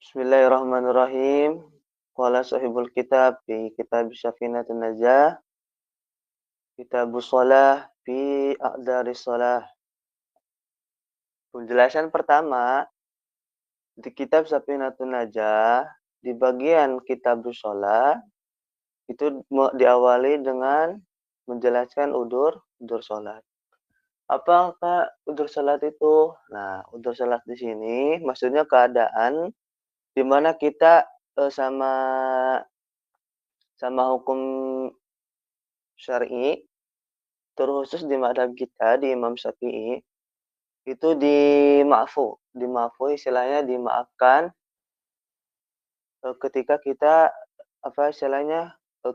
Bismillahirrahmanirrahim. Qala sahibul kitab fi kitab Syafinatun Najah, Kitabus Shalah fi A'daris Shalah. Penjelasan pertama, di kitab Syafinatun Najah, di bagian Kitabus Shalah, itu diawali dengan menjelaskan udur salat. Apakah udur salat itu? Nah, udur salat di sini maksudnya keadaan di mana kita sama hukum syar'i, terkhusus di madzhab kita di Imam Syafi'i, itu dimaafkan istilahnya dimaafkan ketika kita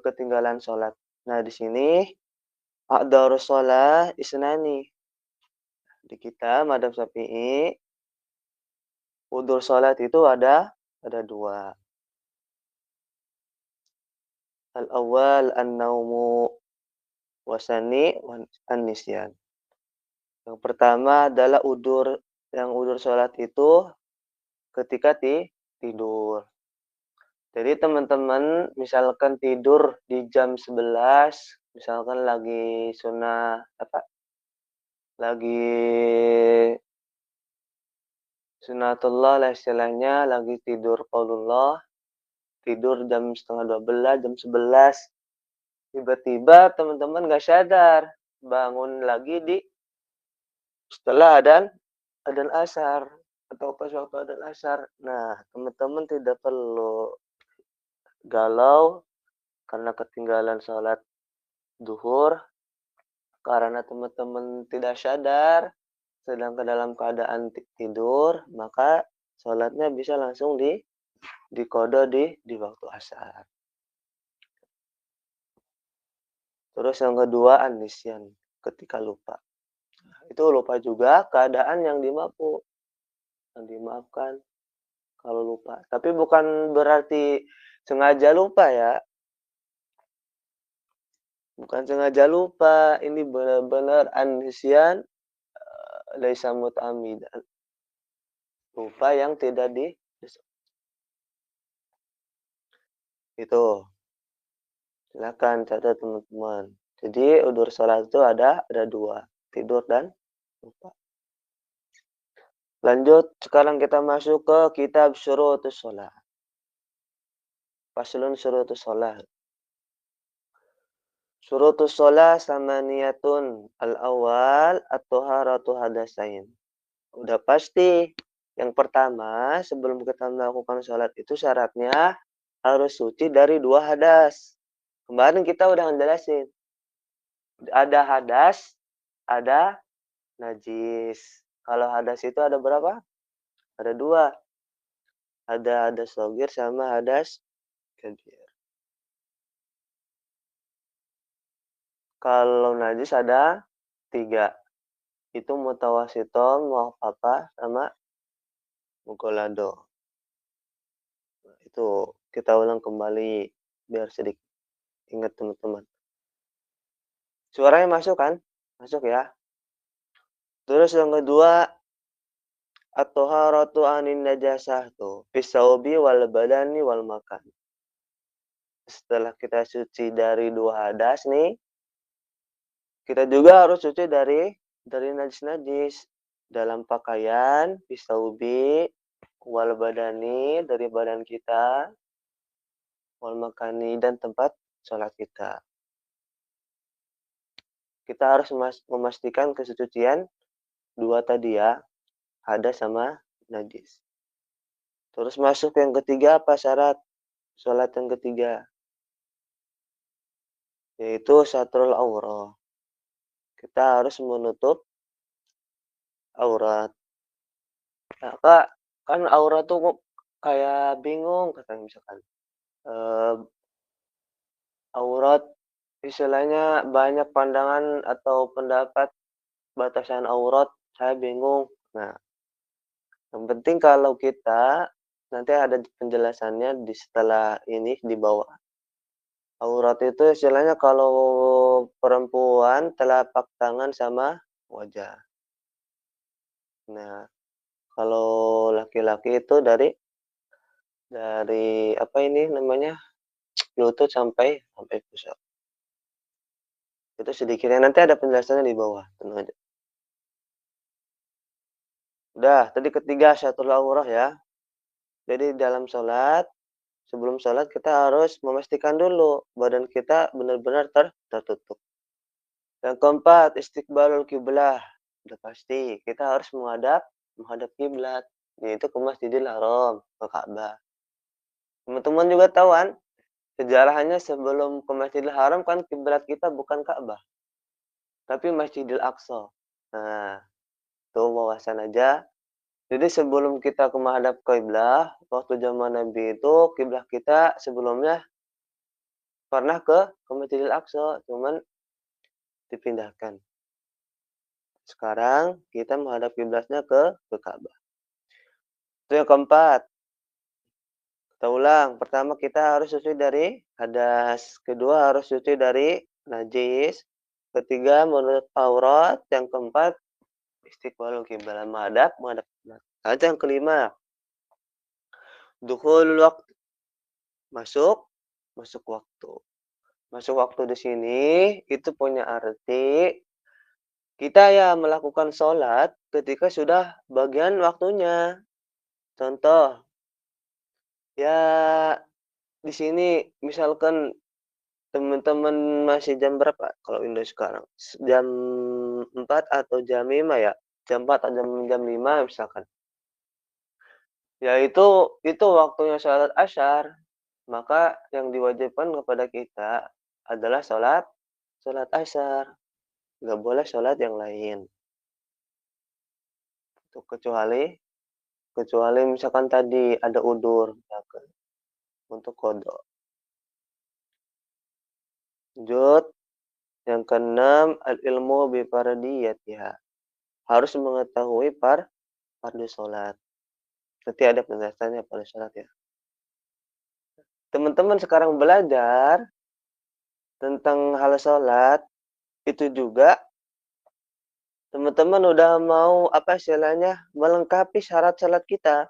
ketinggalan sholat. Nah, di sini a'dzarus shalah isnani. Di kita madzhab Syafi'i, udzur sholat itu ada dua. Al-awwal an-naumu wasani an-nisyan. Yang pertama adalah udur sholat itu ketika tidur. Jadi teman-teman misalkan tidur di jam 11, misalkan lagi sunatullah lah istilahnya, lagi tidur qaulullah, tidur jam setengah 12, jam 11. Tiba-tiba teman-teman nggak sadar, bangun lagi setelah adzan asar atau pas waktu adzan asar. Nah, teman-teman tidak perlu galau karena ketinggalan sholat duhur, karena teman-teman tidak sadar sedang dalam keadaan tidur, maka sholatnya bisa langsung diqadha di waktu asar. Terus yang kedua an-nisyan, ketika lupa. Itu lupa juga keadaan yang dimaafkan kalau lupa. Tapi bukan berarti sengaja lupa ya. Bukan sengaja lupa, ini benar-benar an-nisyan laisa muta'ammidan. Lupa yang tidak itu. Silakan catat teman-teman. Jadi udzur salat itu ada dua, tidur dan lupa. Lanjut, sekarang kita masuk ke kitab syurutus shalah. Faslun syurutus shalah. Syurutus shalah samaniyatun. Al-awwal at-taharatu hadatsain. Udah pasti. Yang pertama, sebelum kita melakukan sholat itu syaratnya harus suci dari 2 hadas. Kemarin kita udah ngejelasin. Ada hadas, ada najis. Kalau hadas itu ada berapa? Ada 2. Ada hadas shogir sama hadas kabir. Kalau najis ada 3. Itu mutawasiton, muaffaqah, sama mughalladho. Itu kita ulang kembali biar sedikit ingat teman-teman. Suaranya masuk kan? Masuk ya. Terus yang kedua, at-taharatu anin najasah tuh, fisaubi wal badani wal makan. Setelah kita suci dari 2 hadas nih, kita juga harus suci dari najis-najis dalam pakaian, fisaubi wal badani dari badan kita, wal makani dan tempat sholat kita. Kita harus memastikan kesucian 2 tadi ya, hadas sama najis. Terus masuk yang ketiga, apa syarat sholat yang ketiga? Yaitu satrul aurah. Kita harus menutup aurat. Nah, Kak, kan aurat tuh kayak bingung katanya misalkan. Aurat istilahnya banyak pandangan atau pendapat batasan aurat, saya bingung. Nah, yang penting kalau kita nanti ada penjelasannya setelah ini di bawah. Aurat itu istilahnya kalau perempuan telapak tangan sama wajah. Nah, kalau laki-laki itu dari dari apa ini namanya, lutut sampai pusar. Itu sedikitnya, nanti ada penjelasannya di bawah, tenang aja. Udah, tadi ketiga syatrul aurah ya. Jadi dalam sholat, sebelum sholat kita harus memastikan dulu badan kita benar-benar tertutup. Yang keempat, istiqbalul kiblah. Udah pasti kita harus menghadap kiblat, yaitu ke Masjidil Haram, ke Ka'bah. Teman-teman juga tahu kan, sejarahnya sebelum ke Masjidil Haram kan kiblat kita bukan Ka'bah, tapi Masjidil Aqsa. Nah, itu wawasan aja. Jadi sebelum kita ke menghadap kiblah, waktu zaman Nabi itu kiblah kita sebelumnya pernah ke Masjidil Aqsa, cuman dipindahkan. Sekarang kita menghadap kiblatnya ke Ka'bah. Itu yang keempat. Kita ulang. Pertama kita harus suci dari hadas. Kedua harus suci dari najis. Ketiga menurut aurat. Yang keempat istiqbalul kiblat, menghadap kiblat. Ada yang kelima, dukhulul waqt, masuk waktu. Masuk waktu di sini itu punya arti kita ya melakukan sholat ketika sudah bagian waktunya. Contoh, ya di sini misalkan teman-teman masih jam berapa kalau Indo sekarang? Jam 4 atau jam 5 ya? Jam 4 atau jam 5 misalkan. Ya itu waktunya sholat Asyar. Maka yang diwajibkan kepada kita adalah sholat Asyar. Nggak boleh sholat yang lain. Itu kecuali misalkan tadi ada udur misalkan, untuk qada. Lanjut, yang keenam, al-ilmu bi fardiyatiha. Harus mengetahui fardu sholat. Nanti ada penjelasannya pada sholat ya. Teman-teman sekarang belajar tentang hal sholat, itu juga teman-teman udah mau apa istilahnya melengkapi syarat sholat kita.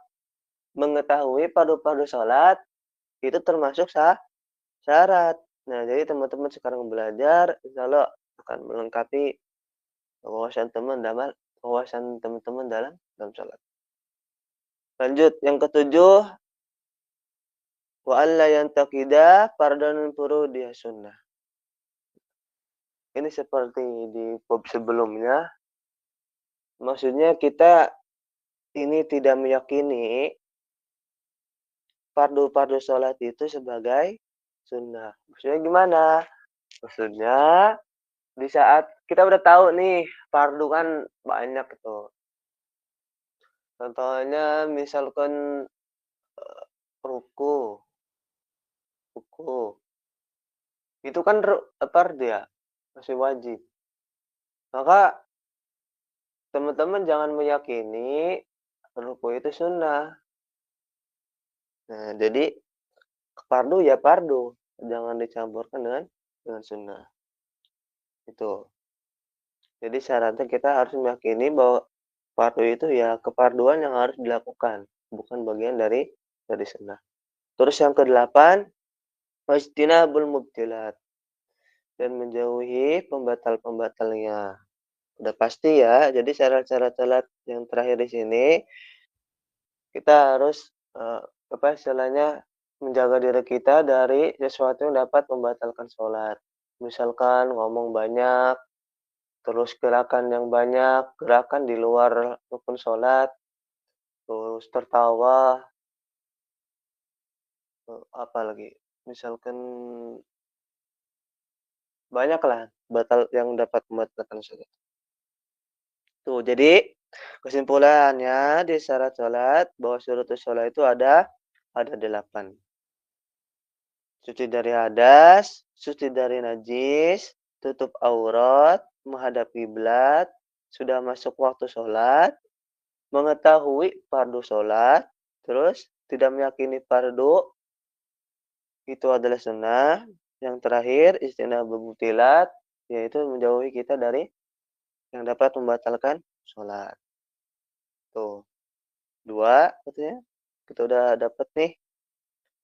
Mengetahui fardu-fardu sholat itu termasuk syarat. Nah, jadi teman-teman sekarang belajar, insya Allah akan melengkapi wawasan teman-teman dalam sholat. Lanjut, yang ketujuh, wa alla yantaqida fardhan furudiyah sunnah. Ini seperti di bab sebelumnya, maksudnya kita ini tidak meyakini fardu-fardu sholat itu sebagai sunnah. Maksudnya gimana? Maksudnya di saat kita udah tahu nih fardu kan banyak itu. Contohnya misalkan ruku, ruku. Itu kan fardu ya, masih wajib. Maka teman-teman jangan meyakini ruku itu sunnah. Nah, jadi fardu ya fardu, jangan dicampurkan dengan sunnah. Itu. Jadi syaratnya kita harus meyakini bahwa fardu itu ya kefarduan yang harus dilakukan, bukan bagian dari sunnah. Terus yang kedelapan, wajtinabul mubtilat, dan menjauhi pembatal-pembatalnya. Udah pasti ya. Jadi syarat-syarat salat yang terakhir di sini kita harus apa istilahnya menjaga diri kita dari sesuatu yang dapat membatalkan sholat. Misalkan ngomong banyak, terus gerakan yang banyak, gerakan di luar rukun sholat, terus tertawa, apa lagi? Misalkan banyaklah batal yang dapat membatalkan sholat. Tuh, jadi kesimpulannya di syarat sholat bahwa syurutus sholat itu ada 8. Suci dari hadas, suci dari najis, tutup aurat, menghadap kiblat, sudah masuk waktu sholat, mengetahui fardu sholat, terus tidak meyakini fardu itu adalah sunnah. Yang terakhir, istinabul mubtilat, yaitu menjauhi kita dari yang dapat membatalkan sholat. Tuh, 2 katanya. Kita udah dapat nih.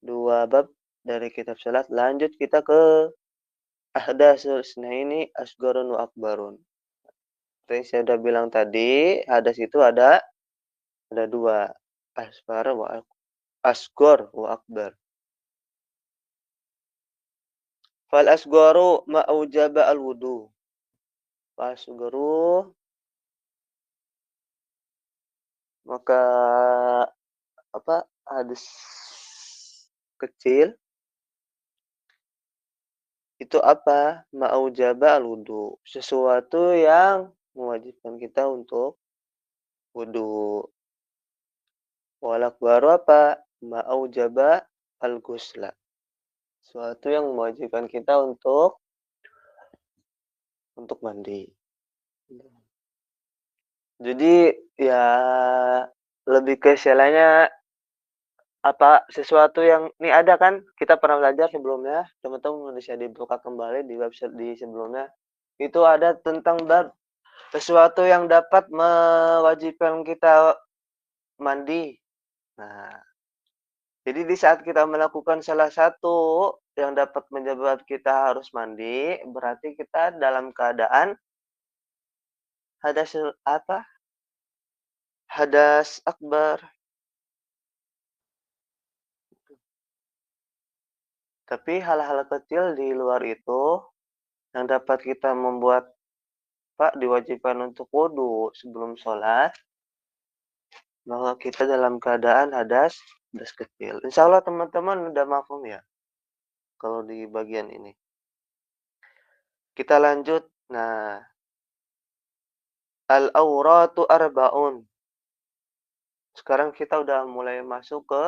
2 bab dari kitab salat. Lanjut kita ke ahdatsul isnaini asgharun wa akbarun. Seperti saya udah bilang tadi, hadas itu ada 2, asghar wa asghar wa akbar. Fal asgharu ma aujaba al wudu. Fal asgharu maka apa? Hadas kecil itu apa? Ma aujaba al wudu. Sesuatu yang mewajibkan kita untuk wudu. Wal akbaru apa? Ma aujaba al ghusla. Sesuatu yang mewajibkan kita untuk mandi. Jadi ya lebih ke istilahnya apa sesuatu yang ini ada kan kita pernah belajar sebelumnya, teman-teman bisa dibuka kembali di website di sebelumnya. Itu ada tentang bab sesuatu yang dapat mewajibkan kita mandi. Nah, jadi di saat kita melakukan salah satu yang dapat menyebabkan kita harus mandi, berarti kita dalam keadaan hadas apa? Hadas akbar. Tapi hal-hal kecil di luar itu yang dapat kita membuat Pak diwajibkan untuk wudhu sebelum sholat, bahwa kita dalam keadaan hadas kecil. Insya Allah teman-teman udah mafhum ya kalau di bagian ini. Kita lanjut. Nah, al-auratu arba'un. Sekarang kita udah mulai masuk ke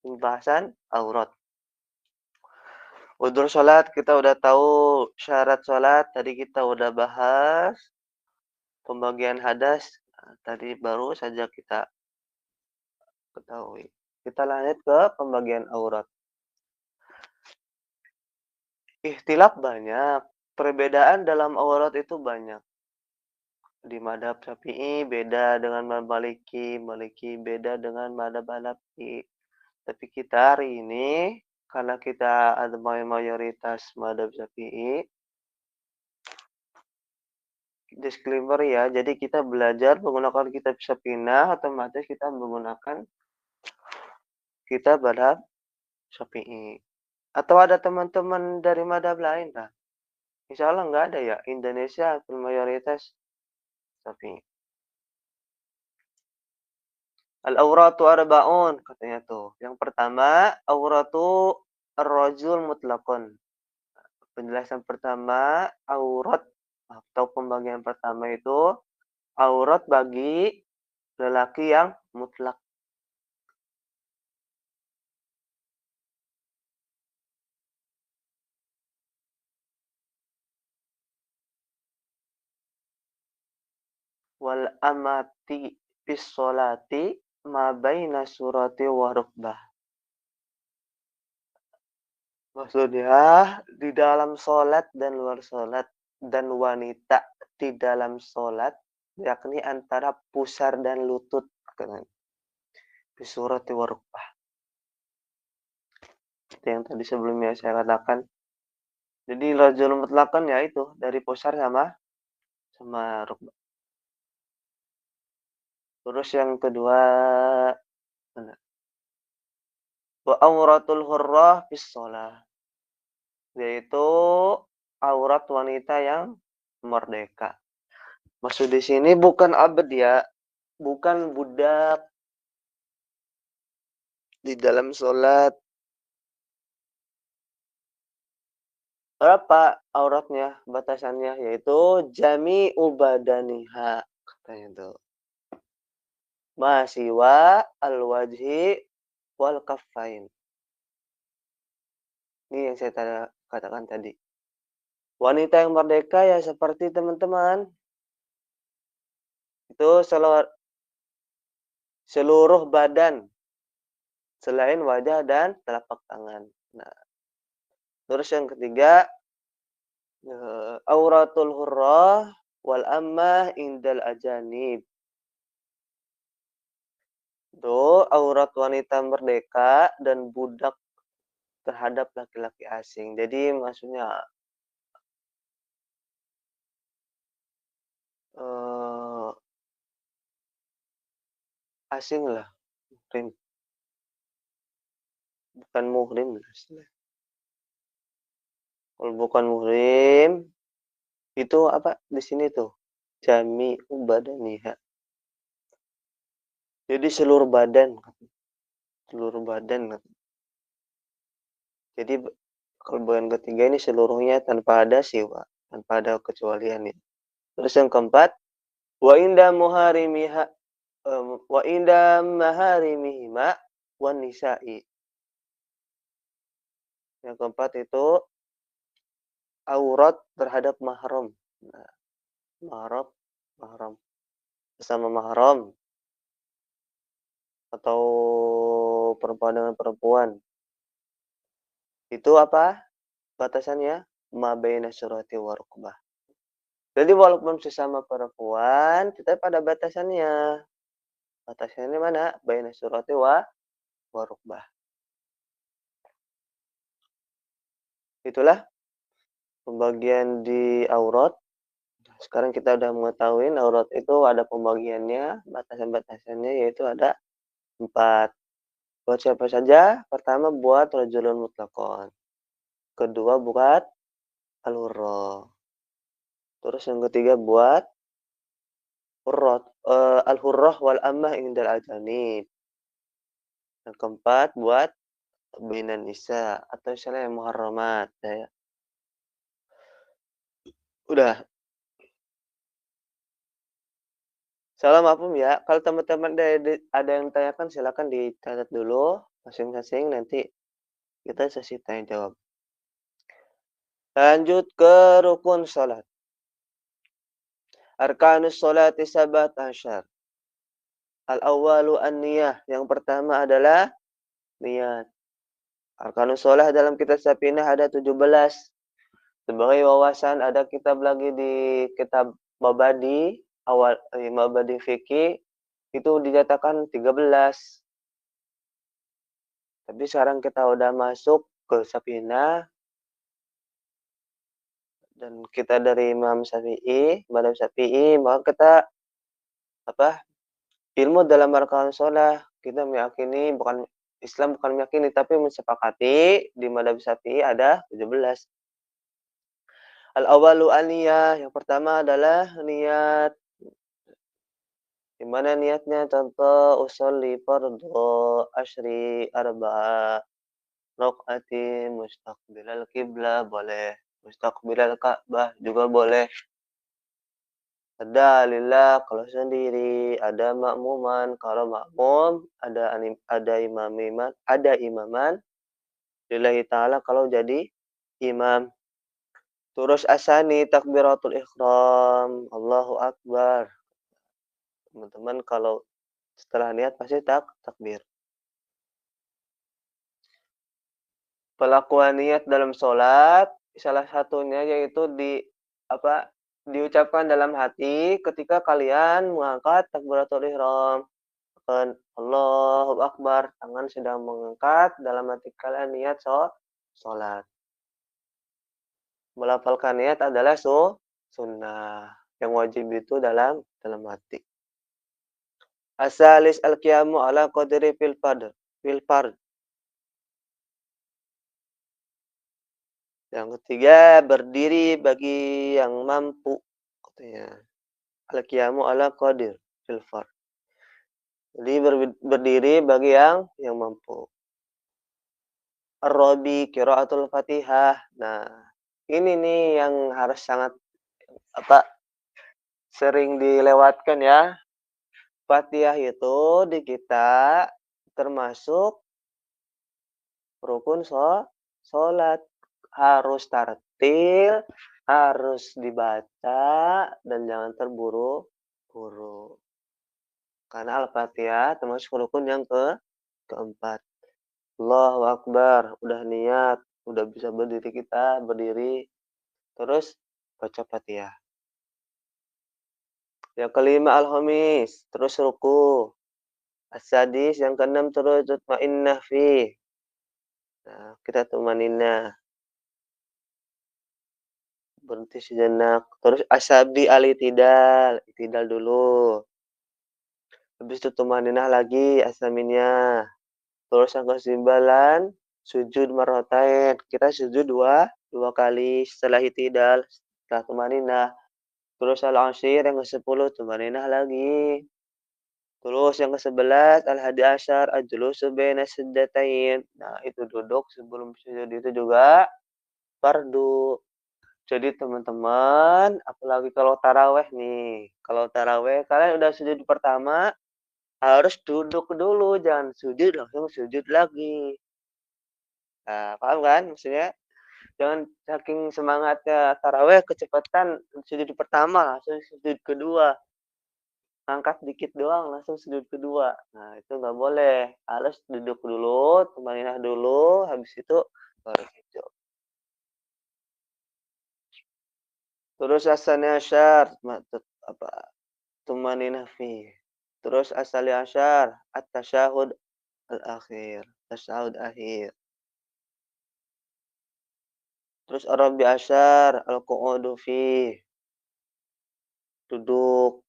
pembahasan aurat. Udur sholat kita udah tahu syarat sholat. Tadi kita udah bahas pembagian hadas. Nah, tadi baru saja kita ketahui. Kita lanjut ke pembagian aurat. Ikhtilaf banyak. Perbedaan dalam aurat itu banyak. Di madhab Syafi'i beda dengan madhab Maliki, Maliki beda dengan madhab Hanafi. Tapi kita hari ini, karena kita ada mayoritas madhab Syafi'i, disclaimer ya, jadi kita belajar menggunakan kitab Syafi'inah, otomatis kita menggunakan kitab madhab Syafi'i. Atau ada teman-teman dari madhab lain? Nah, insya Allah nggak ada ya. Indonesia mayoritas Syafi'i. Al-auratu arba'un katanya tuh. Yang pertama, auratu ar-rajul mutlaqun. Penjelasan pertama, aurat atau pembagian pertama itu aurat bagi lelaki yang mutlak. Wal amati bis sholati ma baina surati wa rukbah. Maksudnya di dalam sholat dan luar sholat dan wanita di dalam sholat yakni antara pusar dan lutut. Di surati wa rukbah. Itu yang tadi sebelumnya saya katakan. Jadi rajul mutlaqan ya itu dari pusar sama rukbah. Terus yang kedua wa auratul hurrah bis shalah. Yaitu aurat wanita yang merdeka. Maksud di sini bukan abd ya, bukan budak di dalam sholat. Berapa auratnya, batasannya? Yaitu jami'u badaniha. Katanya itu. Masiwa al-wajhi wal kaffain. Ini yang saya katakan tadi. Wanita yang merdeka ya seperti teman-teman. Itu seluruh badan. Selain wajah dan telapak tangan. Nah, terus yang ketiga, auratul hurrah wal ammah indal ajanib. Itu aurat wanita merdeka dan budak terhadap laki-laki asing. Jadi maksudnya, eee, asing lah, muhrim, bukan muhrim lah istilahnya. Kalau bukan muhrim, itu apa di sini tuh, jami'u badaniha. Jadi seluruh badan, seluruh badan. Jadi kalau bulan ketiga ini seluruhnya tanpa ada siwa, tanpa ada kecualian ya. Terus yang keempat, wa inda muharimiha wa inda maharimihima wan nisa'i. Yang keempat itu aurat terhadap mahram. Nah, mahram, mahram bersama mahram atau perempuan dengan perempuan. Itu apa batasannya? Ma baina surati wa rukbah. Jadi walaupun sesama perempuan, tetap ada batasannya. Batasannya mana? Baina surati wa rukbah. Itulah pembagian di aurat. Sekarang kita udah mengetahui aurat itu ada pembagiannya, batasan-batasannya yaitu ada 4. Buat siapa saja? Pertama buat rajulun mutlaqon. Kedua buat al-hurrah. Terus yang ketiga buat al-hurrah wal ammah indal ajanib. Yang keempat buat bainan nisa atau istilah yang muharramat ya. Udah. Salah mafhum ya. Kalau teman-teman ada yang tanyakan silakan dicatat dulu masing-masing nanti kita sesi tanya jawab. Lanjut ke rukun salat. Arkanus salati sabat asyar. Al-awwalu an-niyah. Yang pertama adalah niat. Arkanus shalah dalam kitab Safinah ada 17. Sebagai wawasan ada kitab lagi di kitab Mabadi Mabadi Fikih itu dinyatakan 13. Tapi sekarang kita udah masuk ke Safinah dan kita dari Imam Syafi'i, Madhab Syafi'i, maka kita apa? Ilmu dalam arkanus shalah kita meyakini Islam bukan meyakini tapi mensepakati di Madhab Syafi'i ada 17. Al-awwalu an-niyah, yang pertama adalah niat. Di mana niatnya? Contoh usolli fardhu asyri arba'a raq'atin mustaqbilal qiblah boleh, mustaqbilal Ka'bah juga boleh. Ada lillah kalau sendiri, ada makmuman kalau makmum, ada imaman lillahi ta'ala kalau jadi imam. Terus asani takbiratul ihram, Allahu Akbar. Teman-teman kalau setelah niat pasti takbir. Pelakuan niat dalam sholat, salah satunya yaitu diucapkan dalam hati ketika kalian mengangkat takbiratul ihram. Allahu Akbar, tangan sedang mengangkat, dalam hati kalian niat sholat. Melafalkan niat adalah sunnah. Yang wajib itu dalam hati. Asalis al-qiyamu ala qadri fil fard. Yang ketiga, berdiri bagi yang mampu. Katanya. Al-qiyamu ala qadir fil fard. Jadi berdiri bagi yang mampu. Ar-rabi qiraatul Fatihah. Nah, ini nih yang harus sangat sering dilewatkan ya. Fatihah itu di kita termasuk rukun sholat. Harus tartil, harus dibaca, dan jangan terburu-buru. Karena Al-Fatihah termasuk rukun yang keempat. Allahu Akbar, udah niat, udah bisa berdiri kita, berdiri. Terus baca Fatihah. Yang kelima al-khamis, terus ruku. As-sadis yang keenam terus tutmainnah fi. Nah, kita tumaninah, berhenti sejenak, terus asabi al-i'tidal, i'tidal dulu, habis itu tumaninah lagi asaminnya, terus yang kesembilan sujud marrotain, kita sujud dua kali setelah i'tidal, setelah tumaninah, terus al-'ashir yang ke-10 tumaninah lagi. Terus yang ke-11 al-hadi asyar al-julusu baina sajdatain. Nah, itu duduk sebelum sujud itu juga fardu. Jadi teman-teman, apalagi kalau taraweh nih. Kalau taraweh kalian udah sujud pertama, harus duduk dulu, jangan sujud langsung sujud lagi. Nah, paham kan maksudnya? Jangan saking semangatnya taraweh kecepatan sujud pertama langsung sujud kedua. Angkat dikit doang langsung sujud kedua. Nah, itu nggak boleh. Harus duduk dulu, tumaninah dulu, habis itu baru sujud. Terus asalnya asyar, apa? Tumaninah fi. Terus asalnya asyar, at-tasyahud al-akhir. Tasyahud akhir. Terus arabi asyar, al-qu'udu fi. Duduk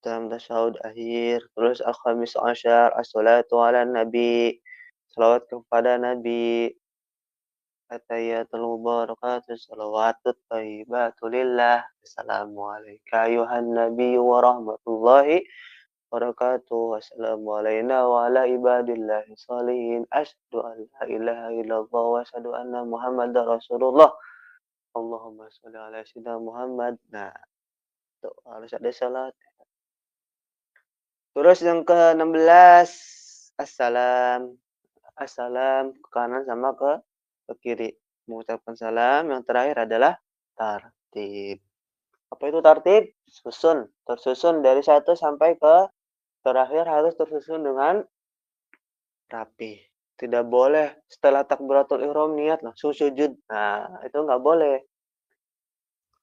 dalam tasyahud akhir. Terus al-khamis asyar, as-salatu ala nabi. Salawat kepada Nabi. At-tahiyyatul mubarakatuh shalawatut thayyibatu lillah. Assalamualaikum ayuhan nabiyyu wa rahmatullahi wabarakatuh. Wassalamu alaina wa ala ibadillahi sholihin. Asyhadu an la ilaha illallah wa asyhadu anna Muhammadar Rasulullah. Allahumma sholli ala sayyidina Muhammad. Nah, itu harus ada salat. Terus yang ke-16 assalam. Assalam ke kanan sama ke kiri. Mengucapkan salam, yang terakhir adalah tartib. Apa itu tartib? Susun, tersusun dari satu sampai ke terakhir harus tersusun dengan rapi. Tidak boleh setelah takbiratul ihram niat langsung sujud. Nah, itu nggak boleh.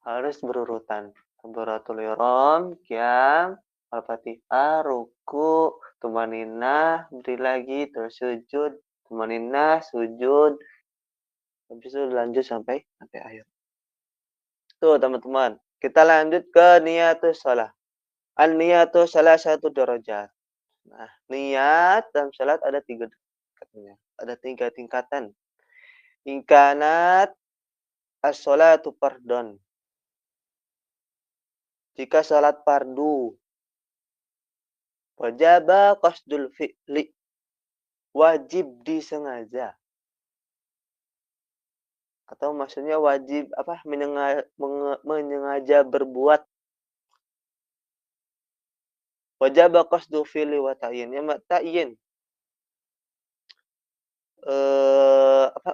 Harus berurutan. Takbiratul ihram, qiyam, al-fatihah, ruku, tumaninah, beri lagi, terus sujud, tumaninah, sujud, habis itu lanjut sampai akhir. Tuh teman-teman, kita lanjut ke niatus shalah. An-niyatu salah satu darajat. Nah, niat dalam salat ada tiga tingkatannya. Ada tiga tingkatan. Ingkanat as-sholatu fardhon. Jika salat fardu, wajaba qasdul fi'li. Wajib disengaja. Atau maksudnya wajib apa? Menyengaja berbuat. Wajaba qasdu fi'li wa ta'yin. Ya, ta'yin.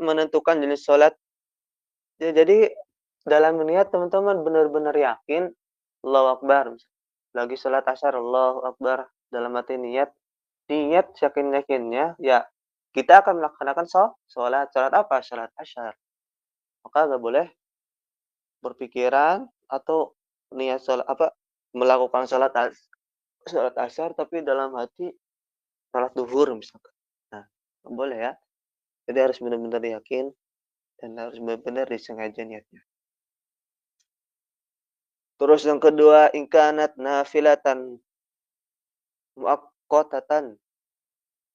Menentukan jenis salat. Ya, jadi dalam niat teman-teman benar-benar yakin Allahu Akbar. Lagi salat asar Allahu Akbar, dalam hati niat yakin-yakinnya ya kita akan melaksanakan salat. Salat apa? Salat asar. Maka nggak boleh berpikiran atau niat salat apa melakukan salat asar tapi dalam hati salat duhur misalkan. Nah, nggak boleh ya. Jadi harus benar-benar yakin dan harus benar-benar disengaja niatnya. Terus yang kedua, ingkanat nafilatan muaqqatatan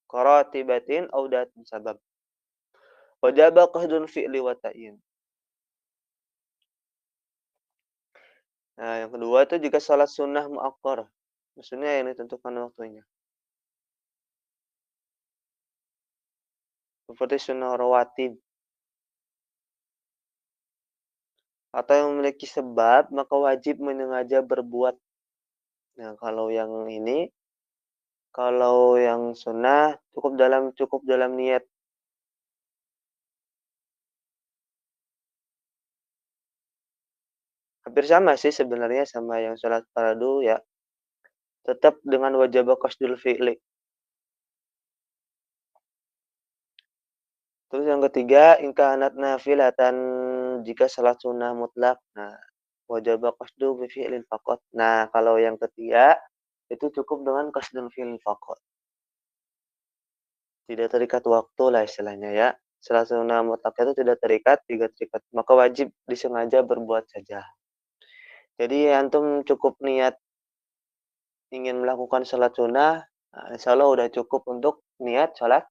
qaratibatin aw datin sabab. Wajaba qahdun fi'li wa ta'yin. Nah, yang kedua itu jika salat sunnah muakkar. Maksudnya yang ditentukan waktunya. Seperti sunnah rawatib. Atau yang memiliki sebab, maka wajib menyengaja berbuat. Nah, kalau yang sunnah cukup dalam niat. Hampir sama sih sebenarnya sama yang salat fardu ya. Tetap dengan wajib qasdul fi'li. Terus yang ketiga, ingkanat nafilatan jika salat sunnah mutlak. Nah, wajib qasdu bi fi'lin faqat. Nah, kalau yang ketiga itu cukup dengan qasdul fi'lin faqat. Tidak terikat waktu lah istilahnya ya. Salat sunnah mutlak itu tidak terikat, tidak terikat, maka wajib disengaja berbuat saja. Jadi antum cukup niat ingin melakukan salat sunnah, insyaallah udah cukup untuk niat salat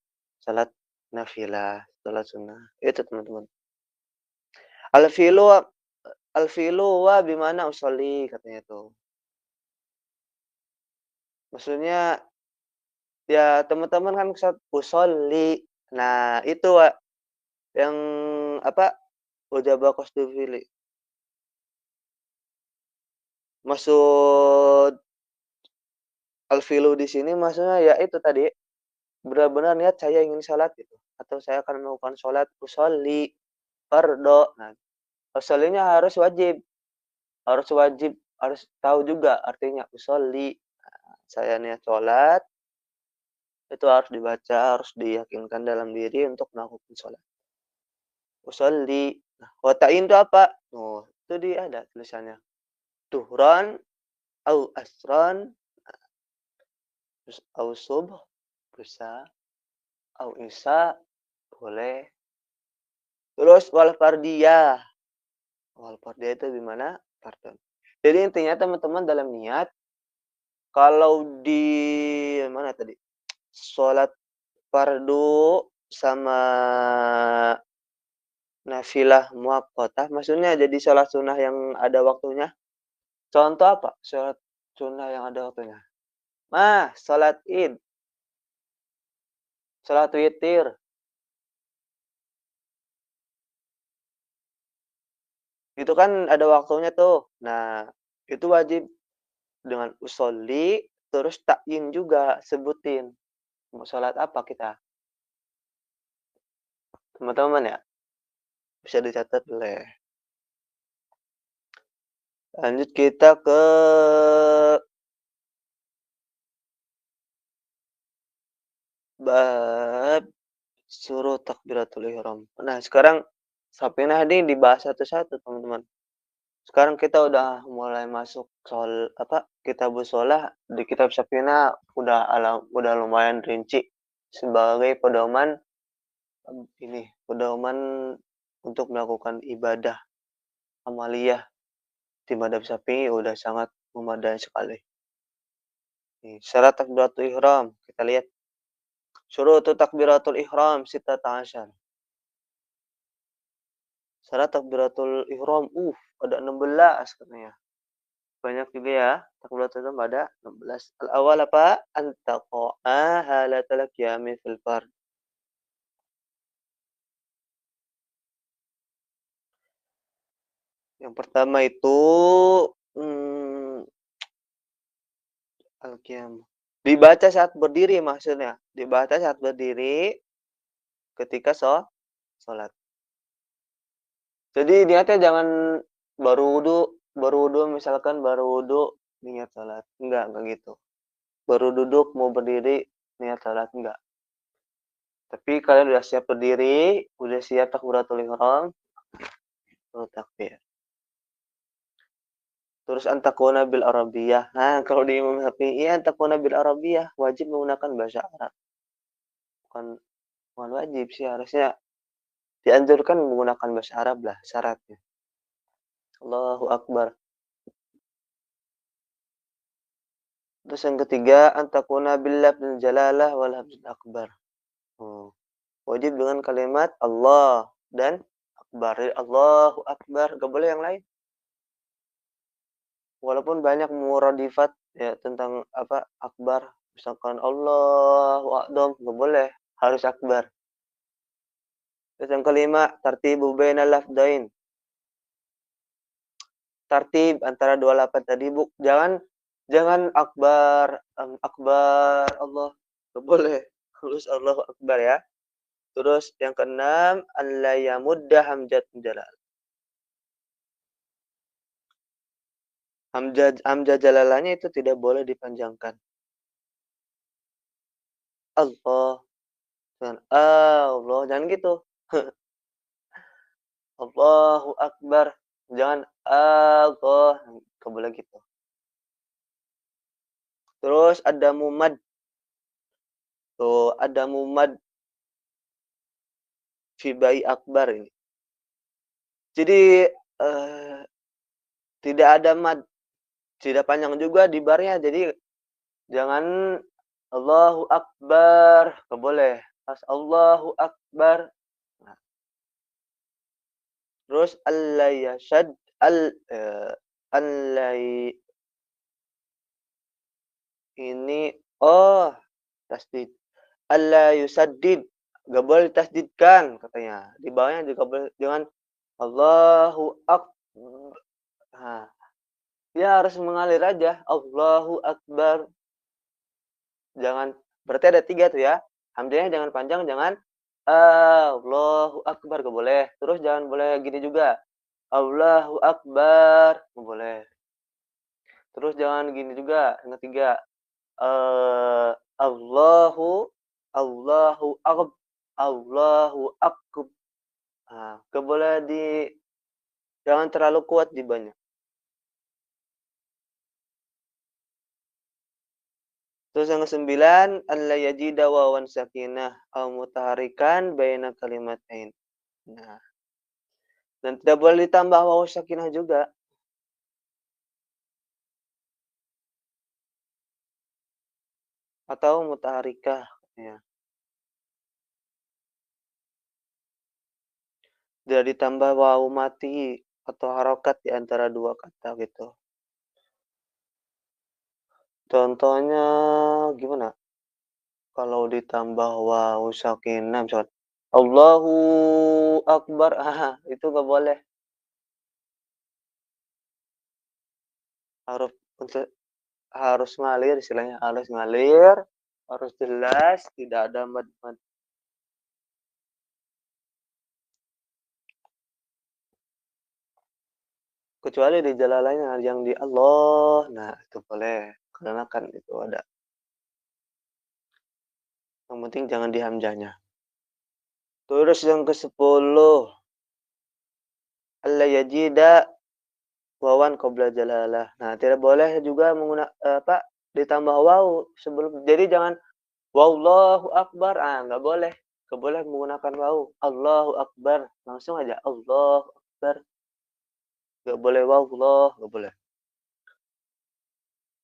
nafilah, salat sunnah. Itu teman-teman. Al-fi'lu al-fi'lu wa bimana usolli katanya tuh. Maksudnya ya teman-teman kan usolli. Nah, itu Wak, yang apa? Ujaba qasdu fi'li. Maksud al-fi'lu di sini maksudnya ya itu tadi, benar-benar niat saya ingin salat gitu, atau saya akan melakukan salat usolli, fardho. Nah, usollinya harus wajib, harus tahu juga artinya usolli. Saya niat salat, itu harus dibaca, harus diyakinkan dalam diri untuk melakukan salat. Usolli. Nah, wa ta'yin itu apa? Oh, itu dia ada tulisannya. Duhran au asran, terus au subuh bisa, au isya boleh. Terus wal fardiyah. Wal fardiyah itu gimana? Pardon. Jadi intinya teman-teman dalam niat, kalau di mana tadi? Sholat fardu sama nafilah muaqqatah, maksudnya jadi sholat sunnah yang ada waktunya. Contoh apa? Sholat sunnah yang ada waktunya. Sholat id, sholat witir. Itu kan ada waktunya tuh. Nah, itu wajib dengan usolli, terus takyin juga, sebutin. Mau sholat apa kita? Teman-teman ya, bisa dicatat boleh. Lanjut kita ke bab suruh takbiratul ihram. Nah, sekarang Safinah ini dibahas satu-satu, teman-teman. Sekarang kita udah mulai masuk kitabus shalah. Di kitab Safinah udah lumayan rinci sebagai pedoman untuk melakukan ibadah amaliyah di madhab Syafi'i udah sangat memadai sekali. Nih, syarat takbiratul ihram, kita lihat. Syurutu takbiratul ihram sittata asyar. Syarat takbiratul ihram, ada 16 katanya. Banyak juga ya, takbiratul ihram ada 16. Al-awwal apa? Antaqa'a halatal qiyami fil fard. Yang pertama itu al-qiyam. Dibaca saat berdiri maksudnya. Dibaca saat berdiri ketika sholat. Jadi niatnya jangan baru wudu misalkan baru wudu niat sholat. Enggak gitu. Baru duduk mau berdiri niat sholat, enggak. Tapi kalian udah siap berdiri, udah siap takbiratul ihram, baru takbir. Terus antakuna bil arabiyah. Nah, kalau di Imam Syafi'i antakuna bil arabiyah wajib menggunakan bahasa Arab. Bukan wajib sih, harusnya dianjurkan menggunakan bahasa Arab lah syaratnya. Allahu Akbar. Terus yang ketiga antakuna bil lafzil jalalah wal hamzul akbar. Wajib dengan kalimat Allah dan akbar. Allahu Akbar, gak boleh yang lain. Walaupun banyak muradifat ya tentang akbar, misalkan Allahu Akbar, gak boleh, harus akbar. Terus yang kelima, tartibu bainal lafdain. Tartib antara dua lafaz tadi, jangan akbar, akbar Allah, gak boleh. Harus Allahu Akbar ya. Terus yang keenam, an la yamudda hamzat jalal. Hamzah jalalanya itu tidak boleh dipanjangkan. Allah, jangan gitu. Allahu Akbar, jangan Allah, nggak boleh gitu. Terus ada mumad, tuh ada mumad fi bayi akbar ini. Jadi, tidak ada mad, tidak panjang juga di barnya, jadi jangan Allahu akbar, nggak boleh. Pas Allahu akbar, nah, terus alla yashad al allai ini oh, tasdid. Alla yusaddid, nggak boleh ditasdidkan katanya. Di bawahnya juga boleh jangan Allahu nah, dia harus mengalir aja, Allahu akbar. Jangan berarti ada 3 tuh ya, hamzahnya jangan panjang, jangan Allahu akbar, nggak boleh. Terus jangan boleh gini juga, Allahu akbar, nggak boleh. Terus jangan gini juga, yang ketiga, Allahu Allahu Allahu nah, nggak boleh jangan terlalu kuat di banyak. Terus yang kesembilan, alla yajida wawan sakinah aw mutaharikan baina kalimatain. Nah, dan tidak boleh ditambah wawu sakinah juga. Atau mutaharikah, ya. Tidak ditambah wawu mati atau harokat di antara dua kata gitu. Contohnya gimana? Kalau ditambah wawu sakinah misalkan Allahu Akbar, itu nggak boleh. Harus harus ngalir istilahnya, harus ngalir, harus jelas, tidak ada mad-mad. Kecuali di jalalanya yang di Allah, nah itu boleh. Karena kan itu ada. Yang penting jangan di hamzahnya. Terus yang ke-10, alla yajida wawan qabla jalalah. Nah, tidak boleh juga ditambah wawu sebelum. Jadi jangan wallahu akbar. Nggak boleh. Nggak boleh menggunakan wawu. Allahu akbar. Langsung aja Allahu akbar. Nggak boleh wallah, nggak boleh.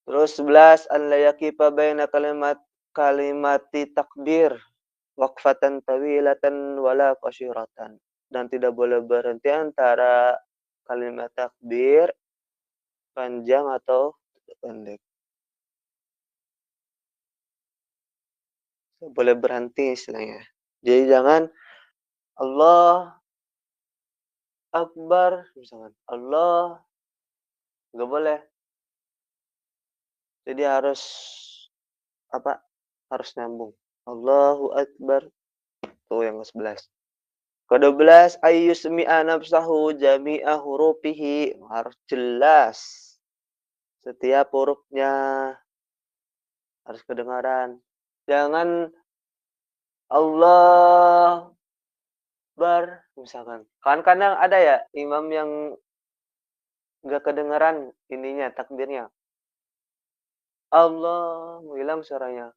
Terus 11, an la yaqifa baina kalimati takbir waqfatan tawilatan wala qasyiratan. Dan tidak boleh berhenti antara kalimat takbir panjang atau pendek. Boleh berhenti istilahnya. Jadi jangan Allah Akbar, misalkan Allah, nggak boleh. Jadi harus apa? Harus nyambung. Allahu Akbar. Tuh yang ke-11. Ke-12, ayyusmi'a nafsahu jami'a hurufihi. Harus jelas. Setiap hurufnya harus kedengaran. Jangan Allah misalkan. Kan kadang ada ya imam yang nggak kedengaran ininya, takbirnya. Allah, hilang suaranya.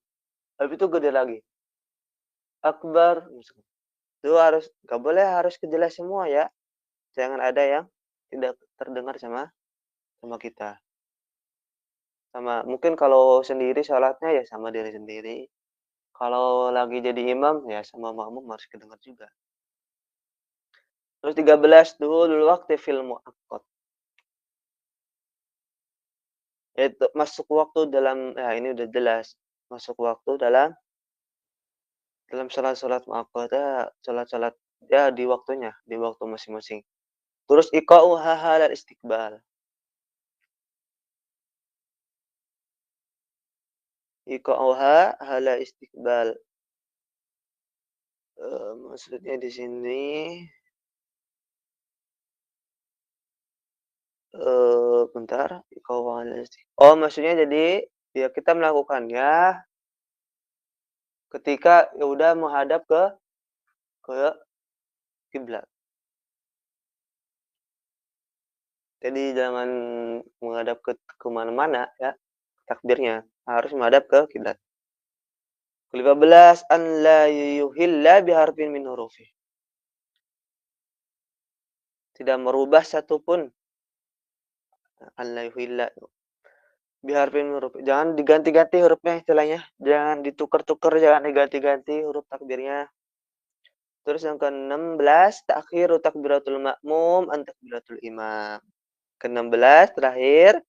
Habis itu gede lagi. Akbar, misalkan. Itu harus, nggak boleh harus kejelas semua ya. Jangan ada yang tidak terdengar sama sama kita. Sama mungkin kalau sendiri sholatnya ya sama diri sendiri. Kalau lagi jadi imam ya sama makmum harus kedengar juga. Terus 13, duhulul waqti fil muaqqat. Yaitu masuk waktu dalam, ya ini udah jelas. Masuk waktu dalam salat-salat muaqqadah, salat-salat ya di waktunya, di waktu masing-masing. Terus iqa'uha halal istiqbal. Iqa'uha halal istiqbal. Maksudnya di sini bentar, iqa'uha halal oh, maksudnya jadi ya kita melakukannya ketika ya udah menghadap ke kiblat. Jadi jangan menghadap ke mana-mana ya takbirnya, harus menghadap ke kiblat. Ke-15, an la yuhilla biharfin min hurufi. tidak merubah satupun. An la yuhilla biharfin huruf. Jangan diganti-ganti hurufnya istilahnya. Jangan ditukar-tukar, jangan diganti-ganti huruf takbirnya. Terus yang ke-16, ta'khiru takbiratul makmum an takbiratul imam. Ke-16 terakhir,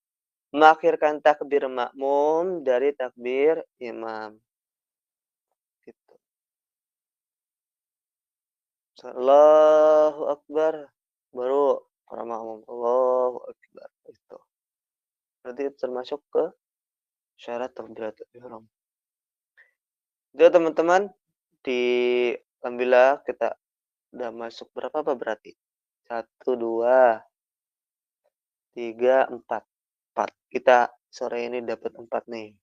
mengakhirkan takbir makmum dari takbir imam. Gitu. Allahu Akbar. Baru para makmum. Allahu Akbar. Itu. Berarti termasuk ke syarat takbiratul ihram. Jadi teman-teman, di alhamdulillah kita udah masuk berapa apa berarti? 1, 2, 3, 4. 4. Kita sore ini dapat 4 nih.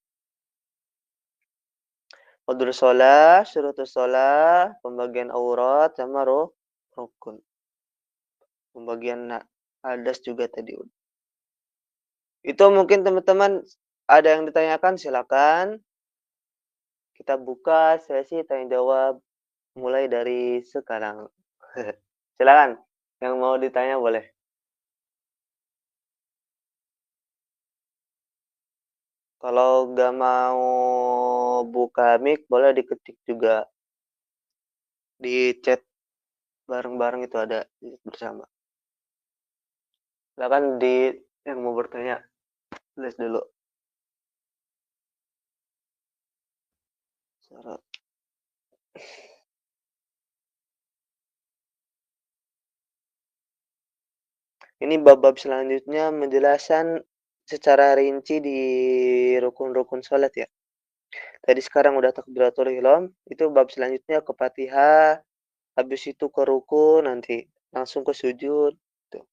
Qadrus shalah, syurutus shalah, pembagian aurat sama rukun. Pembagian hadas juga tadi. Itu mungkin teman-teman ada yang ditanyakan, silakan. Kita buka sesi tanya jawab mulai dari sekarang. Silakan, yang mau ditanya boleh. Kalau nggak mau buka mic, boleh diketik juga di chat bareng-bareng, itu ada bersama. Silakan yang mau bertanya, tulis dulu. Syarat. Ini bab-bab selanjutnya menjelaskan secara rinci di rukun-rukun sholat ya. Tadi sekarang udah takbiratul ihram, itu bab selanjutnya ke Fatihah, habis itu ke rukun, nanti langsung ke sujud. Tuh.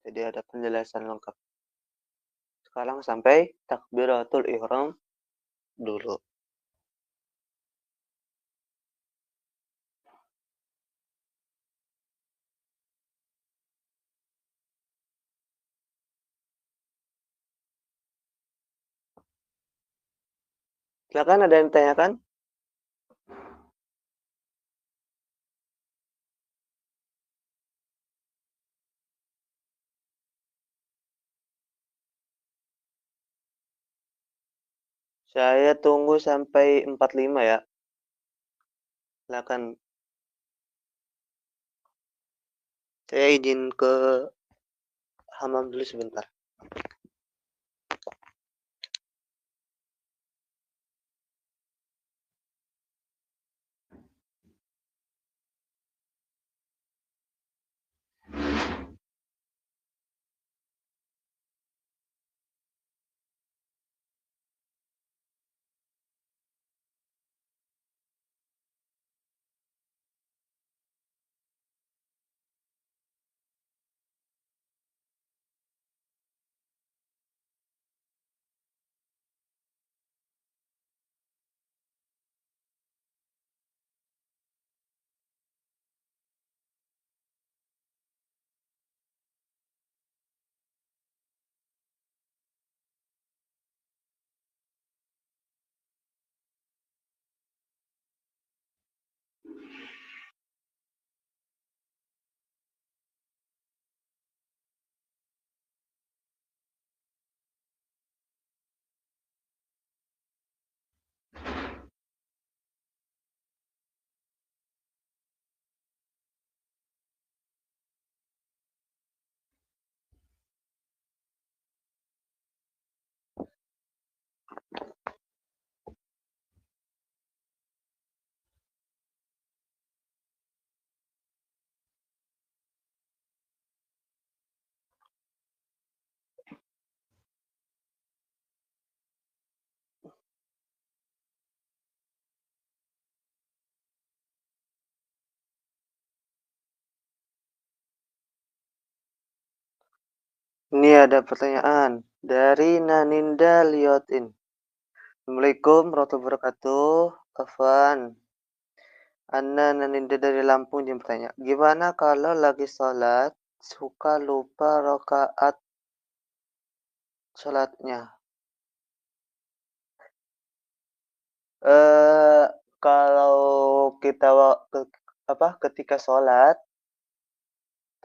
Jadi ada penjelasan lengkap. Sekarang sampai takbiratul ihram dulu. Silakan, ada yang ditanyakan? Saya tunggu sampai 45 ya. Silakan. Saya izin ke hamam dulu sebentar. Ini ada pertanyaan dari Naninda Liotin. Assalamualaikum warahmatullahi wabarakatuh. Afwan. Naninda dari Lampung yang bertanya, gimana kalau lagi sholat suka lupa rakaat sholatnya? Eh, kalau kita ketika sholat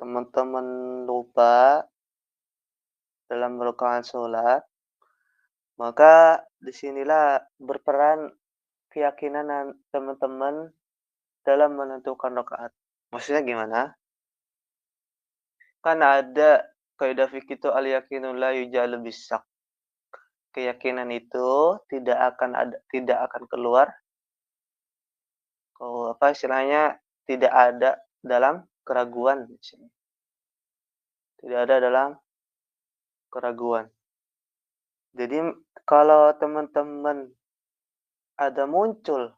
teman-teman lupa dalam rakaat sholat, maka disinilah berperan keyakinan teman-teman dalam menentukan rakaat. Maksudnya gimana? Kan ada kaidah fikih itu al-yaqinu la yujalu bis-syak. Keyakinan itu tidak akan keluar apa istilahnya, tidak ada dalam keraguan tidak ada dalam keraguan. Jadi kalau teman-teman ada muncul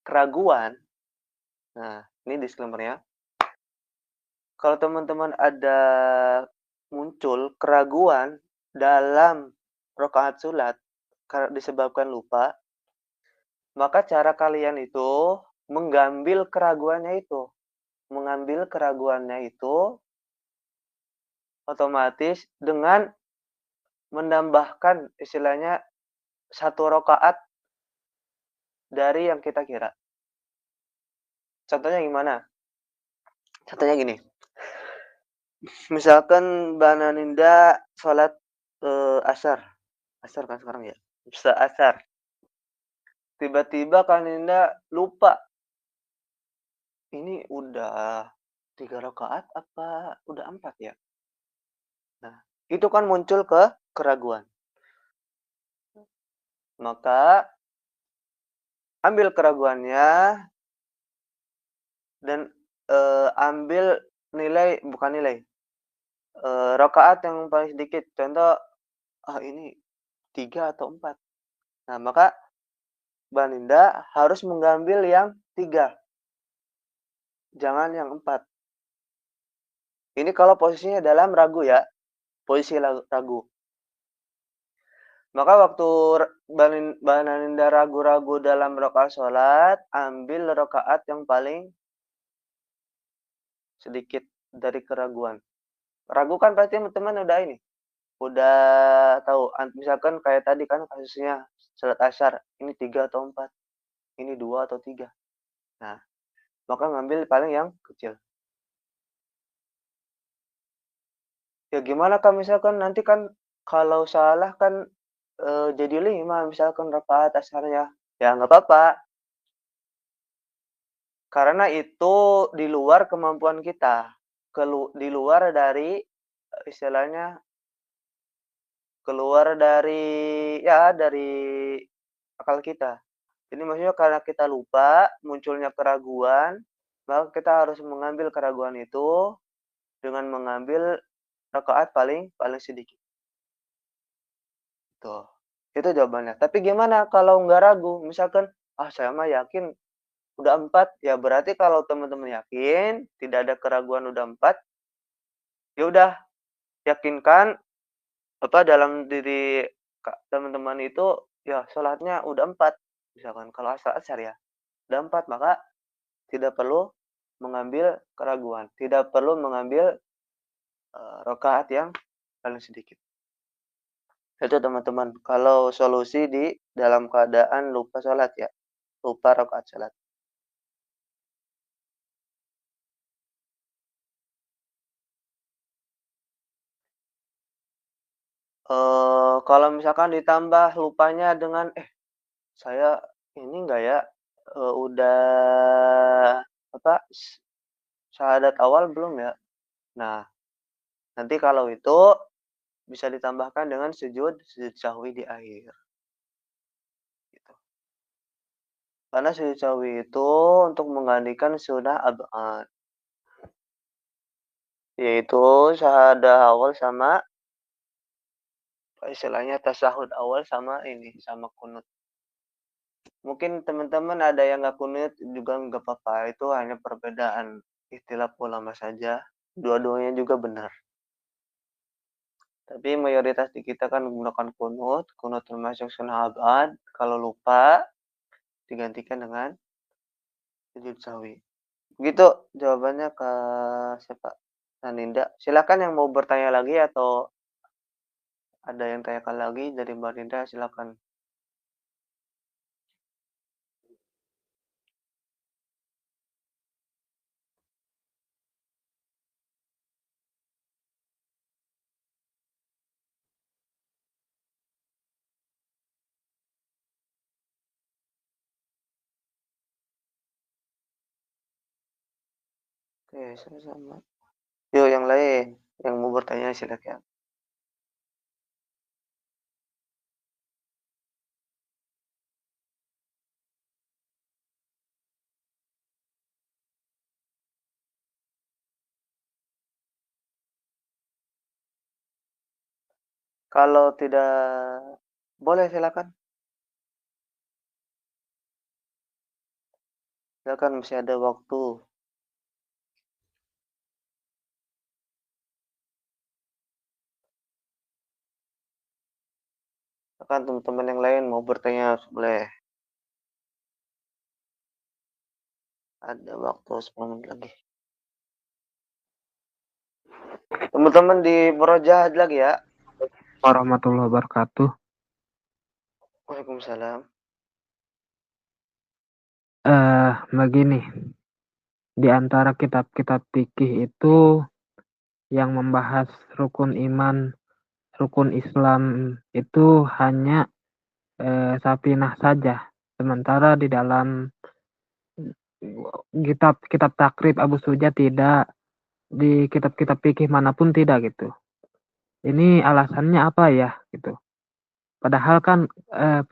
keraguan, nah ini disclaimer-nya, kalau teman-teman ada muncul keraguan dalam rakaat sholat disebabkan lupa, maka cara kalian itu mengambil keraguannya itu. Mengambil keraguannya itu otomatis dengan menambahkan istilahnya satu rakaat dari yang kita kira. Contohnya gimana? Contohnya gini, misalkan Mbak Naninda sholat asar. Asar kan sekarang ya? Bisa asar. Tiba-tiba Kak Ninda lupa. Ini udah 3 rakaat apa udah 4 ya? Nah, itu kan muncul keraguan. Maka ambil keraguannya dan ambil nilai bukan nilai, rakaat yang paling sedikit. Contoh, ini 3 atau 4. Nah, maka Mbak Ninda harus mengambil yang 3, jangan yang 4. Ini kalau posisinya dalam ragu ya, posisi ragu. Maka waktu Mbak Naninda ragu-ragu dalam rakaat sholat, ambil rakaat yang paling sedikit dari keraguan. Ragu kan pasti teman-teman udah ini, udah tahu. Misalkan kayak tadi kan kasusnya sholat asar, ini 3 atau 4, ini 2 atau 3. Nah, maka ngambil paling yang kecil. Ya gimana Kak, misalkan nanti kan kalau salah kan jadi 5 misalkan rakaat asarnya. Ya nggak apa-apa, karena itu di luar kemampuan kita. Di luar dari istilahnya keluar dari ya dari akal kita. Jadi maksudnya karena kita lupa, munculnya keraguan, maka kita harus mengambil keraguan itu dengan mengambil rakaat paling paling sedikit. Tuh, itu jawabannya. Tapi gimana kalau nggak ragu? Misalkan, saya mah yakin udah 4, ya berarti kalau teman-teman yakin, tidak ada keraguan udah 4, ya udah yakinkan apa dalam diri teman-teman itu ya sholatnya udah 4. Misalkan kalau asar ya, udah 4, maka tidak perlu mengambil keraguan, tidak perlu mengambil rakaat yang paling sedikit. Itu teman-teman, kalau solusi di dalam keadaan lupa sholat ya, lupa rakaat sholat. Kalau misalkan ditambah lupanya dengan, saya ini enggak ya, udah apa, syahadat awal belum ya? Nah, nanti kalau itu bisa ditambahkan dengan sujud sahwi di akhir, gitu. Karena sujud sahwi itu untuk menggantikan sunnah ab'ad, yaitu syahadah awal sama istilahnya tasyahud awal sama ini, sama kunut. Mungkin teman-teman ada yang nggak kunut juga nggak apa-apa, itu hanya perbedaan istilah ulama saja, dua-duanya juga benar. Tapi mayoritas di kita kan menggunakan kunut, kunut termasuk sunnah abad, kalau lupa digantikan dengan sujud sahwi. Begitu jawabannya ke siapa? Naninda. Silakan yang mau bertanya lagi atau ada yang tanyakan lagi dari Mbak Ninda, silakan. Oke, sama-sama. Yuk yang lain, yang mau bertanya silakan. Kalau tidak boleh silakan. Silakan masih ada waktu. Silakan teman-teman yang lain mau bertanya boleh. Ada waktu 10 menit lagi. Teman-teman di Murojaah lagi ya. Warahmatullahi wabarakatuh. Waalaikumsalam. Begini, di antara kitab-kitab fikih itu yang membahas rukun iman, rukun Islam itu hanya Safinah saja. Sementara di dalam kitab-kitab takrib Abu Suja tidak, di kitab-kitab fikih manapun tidak gitu. Ini alasannya apa ya gitu. Padahal kan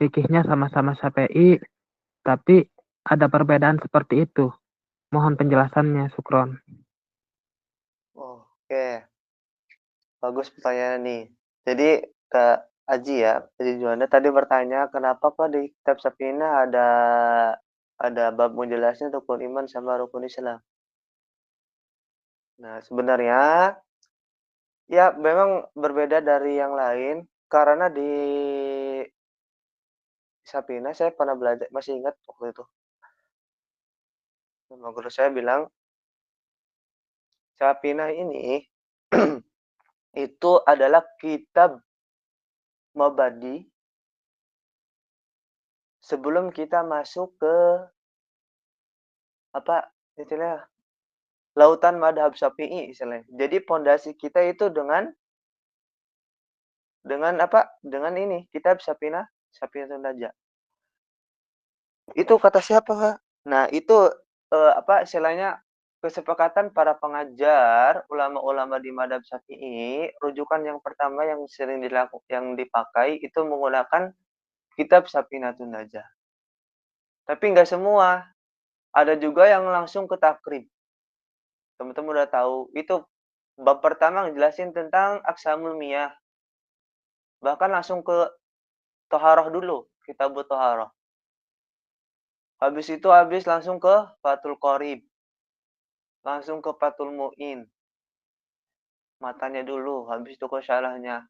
fikihnya sama-sama Syafi'i, tapi ada perbedaan seperti itu. Mohon penjelasannya, Sukron. Oh, oke, bagus pertanyaan nih. Jadi Kak Aji ya, Aji Juanda tadi bertanya kenapa kok di kitab Safinah ada bab menjelasnya rukun iman sama rukun Islam. Nah, sebenarnya ya memang berbeda dari yang lain karena di Safinah saya pernah belajar, masih ingat waktu itu. Sama guru saya bilang, Safinah ini itu adalah kitab mabadi sebelum kita masuk ke apa istilahnya lautan madhab Syafi'i istilahnya. Jadi pondasi kita itu dengan apa? Dengan ini kitab Safinah, Safinatun Najah. Itu kata siapa, Kak? Nah, itu apa istilahnya kesepakatan para pengajar ulama-ulama di madhab Syafi'i, rujukan yang pertama yang sering yang dipakai itu menggunakan kitab Safinatun Najah. Tapi nggak semua, ada juga yang langsung ke takrib. Teman-teman udah tahu, itu bab pertama ngejelasin tentang aksamul miyah. Bahkan langsung ke toharoh dulu, kitabut toharoh. Habis itu langsung ke Fathul Qorib, langsung ke Fathul Mu'in. Matanya dulu, habis itu ke syarahnya.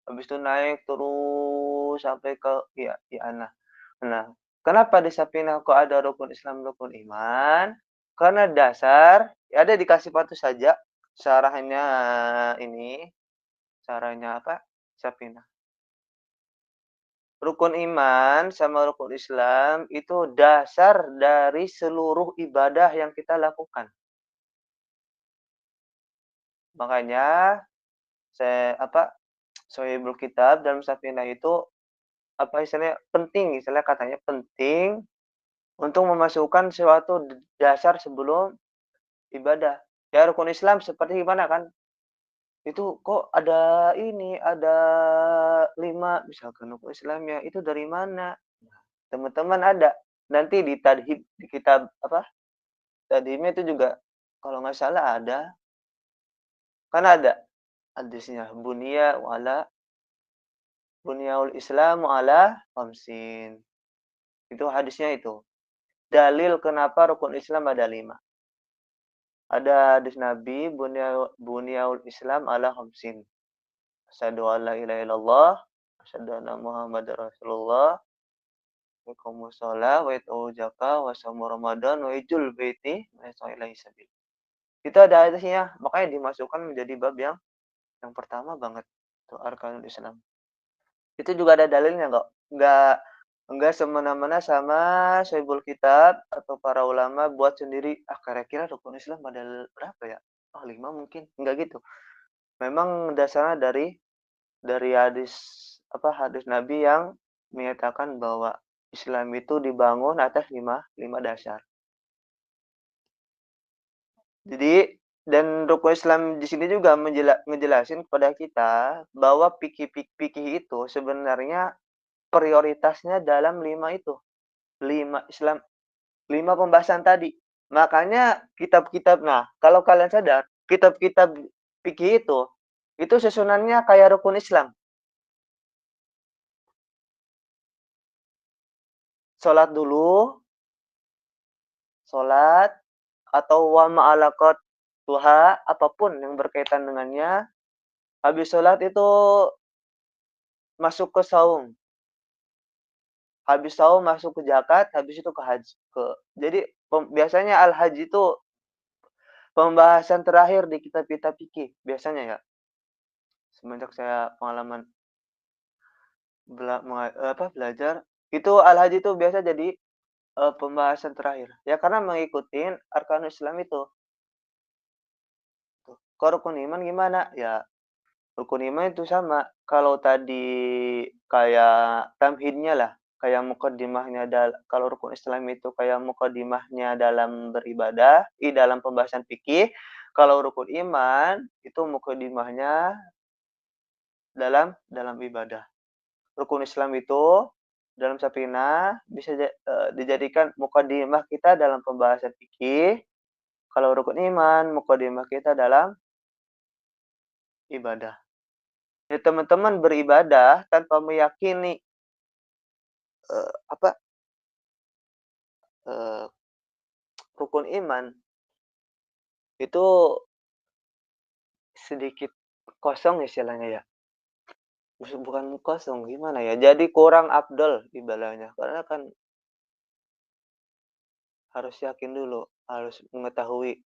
Habis itu naik terus sampai ke ya, I'anah. Nah, kenapa di Safinah kok ada rukun Islam, rukun iman? Karena dasar, ya ada dikasih patu saja syarahnya ini, syarahnya apa? Safinah. Rukun iman sama rukun Islam itu dasar dari seluruh ibadah yang kita lakukan. Makanya saya apa Sohibul Kitab dalam Safinah itu apa istilahnya penting, istilahnya katanya penting untuk memasukkan suatu dasar sebelum ibadah. Ya rukun Islam seperti gimana kan? Itu kok ada ini, ada 5 misalkan rukun Islamnya, itu dari mana? Teman-teman ada. Nanti di tadhib di kitab apa? Tadhibnya itu juga kalau nggak salah ada. Kan ada hadisnya bunyaul Islamu ala khamsin. Itu hadisnya itu. Dalil kenapa rukun Islam ada 5. Ada hadis Nabi bunyaul Islam ala khamsin. Asyhadu an la ilaha illallah, asyhadu anna Muhammadar Rasulullah, wa iqamus shalah, wa ita'u zakah, wa shaum Ramadan, wa hijjul baiti, wa ilaihi sabil. Itu ada hadisnya, makanya dimasukkan menjadi bab yang pertama banget. Itu arkanul Islam. Itu juga ada dalilnya kok. Enggak semena-mena sama Syaibul Kitab atau para ulama buat sendiri, ah kira-kira rukun Islam ada berapa ya? Oh 5 mungkin. Enggak gitu. Memang dasarnya dari hadis hadis Nabi yang menyatakan bahwa Islam itu dibangun atas lima dasar. Jadi dan rukun Islam di sini juga ngejelasin kepada kita bahwa fikih itu sebenarnya prioritasnya dalam 5 itu, 5 Islam 5 pembahasan tadi. Makanya kitab-kitab nah, kalau kalian sadar, kitab-kitab fikih itu susunannya kayak rukun Islam. Sholat dulu, sholat, atau wa ma'alaqat duha, apapun yang berkaitan dengannya. Habis sholat itu masuk ke saum. Habis saum masuk ke zakat, habis itu ke haji. Jadi biasanya al-haji itu pembahasan terakhir di kitab-kitab fikih biasanya ya. Semenjak saya pengalaman belajar, itu al-haji itu biasa jadi pembahasan terakhir. Ya karena mengikuti arkanul Islam itu. Kalau rukun iman gimana? Ya rukun iman itu sama. Kalau tadi kayak tamhidnya lah, kayak mukaddimahnya kalau rukun Islam itu kayak mukaddimahnya dalam beribadah, dalam pembahasan fikih. Kalau rukun iman itu mukaddimahnya dalam ibadah. Rukun Islam itu dalam Safinah bisa dijadikan mukaddimah kita dalam pembahasan fikih. Kalau rukun iman, mukaddimah kita dalam ibadah. Jadi teman-teman beribadah tanpa meyakini apa eh, rukun iman itu sedikit kosong istilahnya ya. Bukan kosong gimana ya? Jadi kurang afdol ibadahnya karena kan harus yakin dulu, harus mengetahui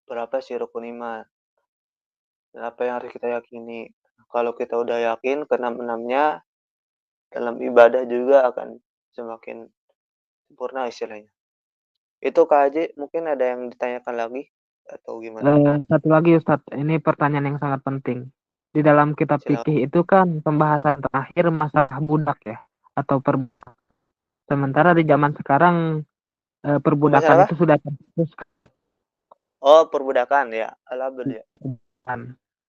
berapa sih rukun iman dan apa yang harus kita yakini. Kalau kita udah yakin keenam-enamnya dalam ibadah juga akan semakin sempurna istilahnya. Itu Kak Haji, mungkin ada yang ditanyakan lagi atau gimana? Satu lagi Ustadz, ini pertanyaan yang sangat penting. Di dalam kitab Silakan. fikih itu kan pembahasan terakhir masalah budak ya, atau sementara di zaman sekarang Pembahasan perbudakan apa? itu sudah terhapuskan. Oh, perbudakan ya. Alhamdulillah.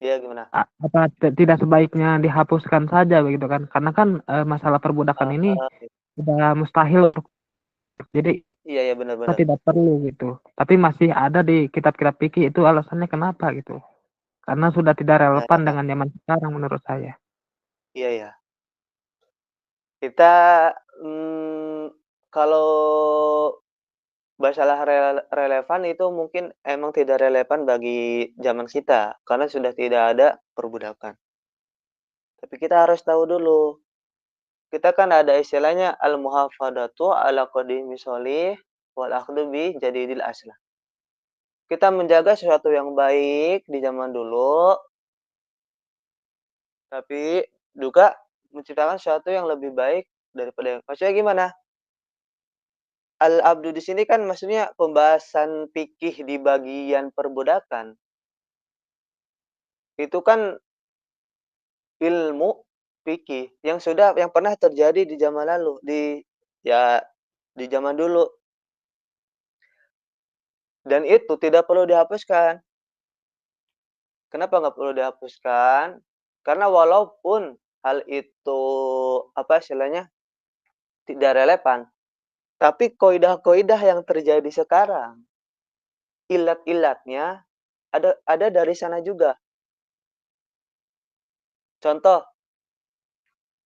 Iya gimana? Apa tidak sebaiknya dihapuskan saja begitu kan? Karena kan masalah perbudakan ini Ah, sudah mustahil, jadi iya ya kita benar-benar. tidak perlu gitu. Tapi masih ada di kitab-kitab fikih, itu alasannya kenapa gitu? Karena sudah tidak Ya, relevan dengan zaman sekarang menurut saya. iya ya. Kita kalau masalah relevan itu mungkin emang tidak relevan bagi zaman kita karena sudah tidak ada perbudakan. Tapi kita harus tahu dulu. Kita kan ada istilahnya al-muhafadatu ala qadimi sholih wal akhdhu bi jadidil aslah. Kita menjaga sesuatu yang baik di zaman dulu, tapi juga menciptakan sesuatu yang lebih baik daripada yang maksudnya gimana? Al-abdu di sini kan maksudnya pembahasan fikih di bagian perbudakan. Itu kan ilmu fikih yang pernah terjadi di zaman lalu, ya di zaman dulu dan itu tidak perlu dihapuskan. Kenapa nggak perlu dihapuskan? Karena walaupun hal itu apa istilahnya tidak relevan, tapi kaidah-kaidah yang terjadi sekarang, ilat-ilatnya ada dari sana juga. Contoh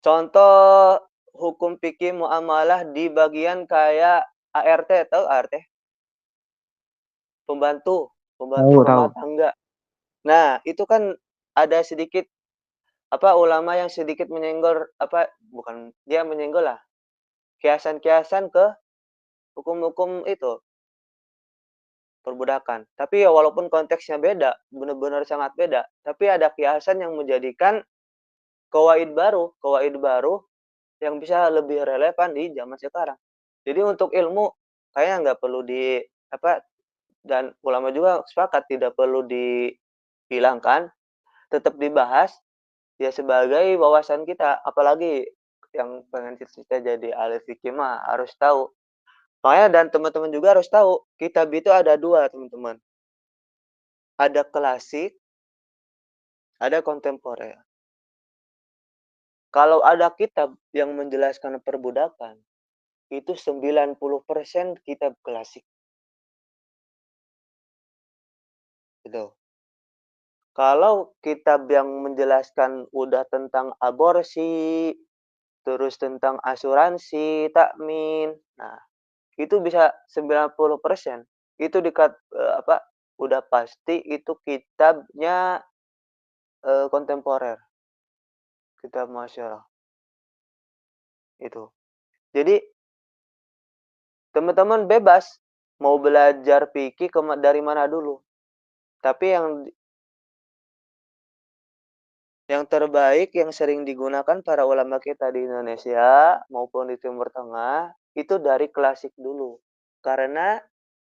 contoh hukum fikih muamalah di bagian kayak ART, tahu ART? Pembantu, pembantu Tahu, tahu. rumah tangga. Nah, itu kan ada sedikit ulama yang sedikit menyenggol bukan dia menyenggol lah, kiasan-kiasan ke hukum-hukum itu perbudakan. Tapi ya walaupun konteksnya beda, benar-benar sangat beda, tapi ada kiasan yang menjadikan kawaid baru yang bisa lebih relevan di zaman sekarang. Jadi untuk ilmu kayaknya nggak perlu dan ulama juga sepakat tidak perlu dihilangkan, tetap dibahas ya sebagai wawasan kita. Apalagi yang pengen cita-cita jadi ahli fikih mah harus tahu. Makanya dan teman-teman juga harus tahu, kitab itu ada dua teman-teman. ada klasik, ada kontemporer. Kalau ada kitab yang menjelaskan perbudakan, itu 90% kitab klasik, gitu. Kalau kitab yang menjelaskan udah tentang aborsi, terus tentang asuransi, takmin, nah itu bisa 90%. Itu udah pasti itu kitabnya, kontemporer, kitab masyarah, itu. Jadi teman-teman bebas mau belajar fikih dari mana dulu, tapi yang terbaik yang sering digunakan para ulama kita di Indonesia maupun di Timur Tengah, itu dari klasik dulu. Karena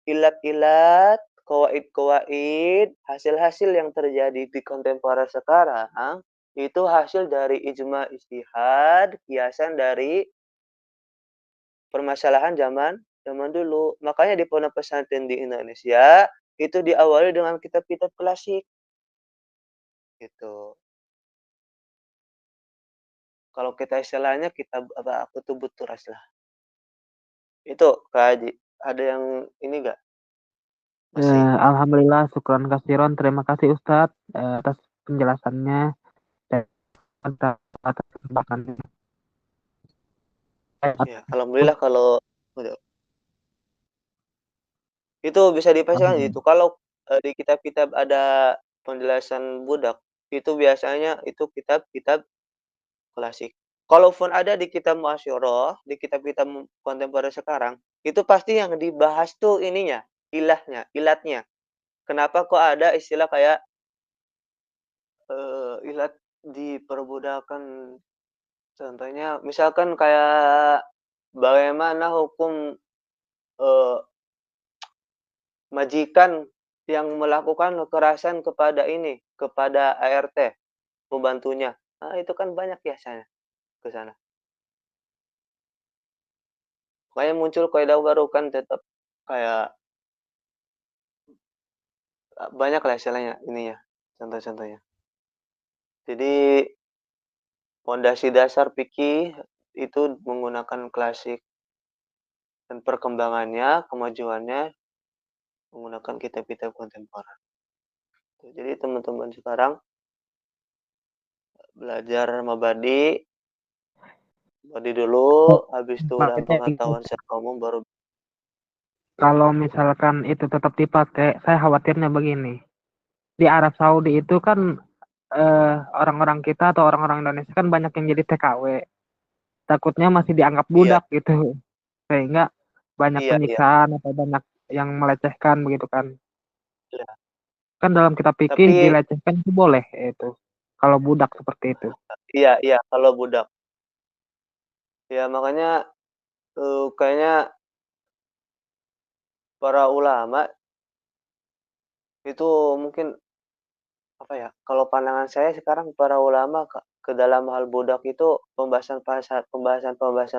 ilat-ilat, qawaid-qawaid, hasil-hasil yang terjadi di kontemporer sekarang, itu hasil dari ijma ijtihad, kiasan dari permasalahan zaman zaman dulu. Makanya di pondok pesantren di Indonesia, itu diawali dengan kitab-kitab klasik, gitu. Kalau kita istilahnya kitab apa, kutubut turas lah. Itu Kak Haji, ada yang ini nggak? Masih? Alhamdulillah, syukron kasiron. Terima kasih Ustadz atas penjelasannya dan atas kesempatannya. Ya, alhamdulillah kalau itu bisa dipastikan gitu. Kalau di kitab-kitab ada penjelasan budak, itu biasanya itu kitab-kitab klasik. Kalaupun ada di kitab Muasyarah, di kitab-kitab kontemporer sekarang, itu pasti yang dibahas tuh ininya, ilatnya. Kenapa kok ada istilah kayak ilat di perbudakan. Contohnya misalkan kayak bagaimana hukum, eee, majikan yang melakukan kekerasan kepada ART, pembantunya. Nah, itu kan banyak biasanya ke sana. Makanya muncul kaidah baru kan tetap kayak, banyaklah istilahnya ininya, contoh-contohnya. Jadi pondasi dasar fikih itu menggunakan klasik dan perkembangannya, kemajuannya menggunakan kitab-kitab kontemporer. Jadi teman-teman sekarang belajar mabadi, mabadi dulu, habis itu udah Makanya pengetahuan secara umum baru. kalau misalkan itu tetap dipakai, saya khawatirnya begini. Di Arab Saudi itu kan orang-orang kita atau orang-orang Indonesia kan banyak yang jadi TKW. Takutnya masih dianggap Iya, budak gitu. Sehingga banyak iya, iya, penyiksaan atau banyak yang melecehkan begitu kan. iya. Kan dalam kitab fikih Tapi dilecehkan itu boleh itu. Kalau budak seperti itu. iya, iya, kalau budak. Ya makanya kayaknya para ulama itu mungkin apa ya? Kalau pandangan saya sekarang para ulama ke dalam hal budak itu pembahasan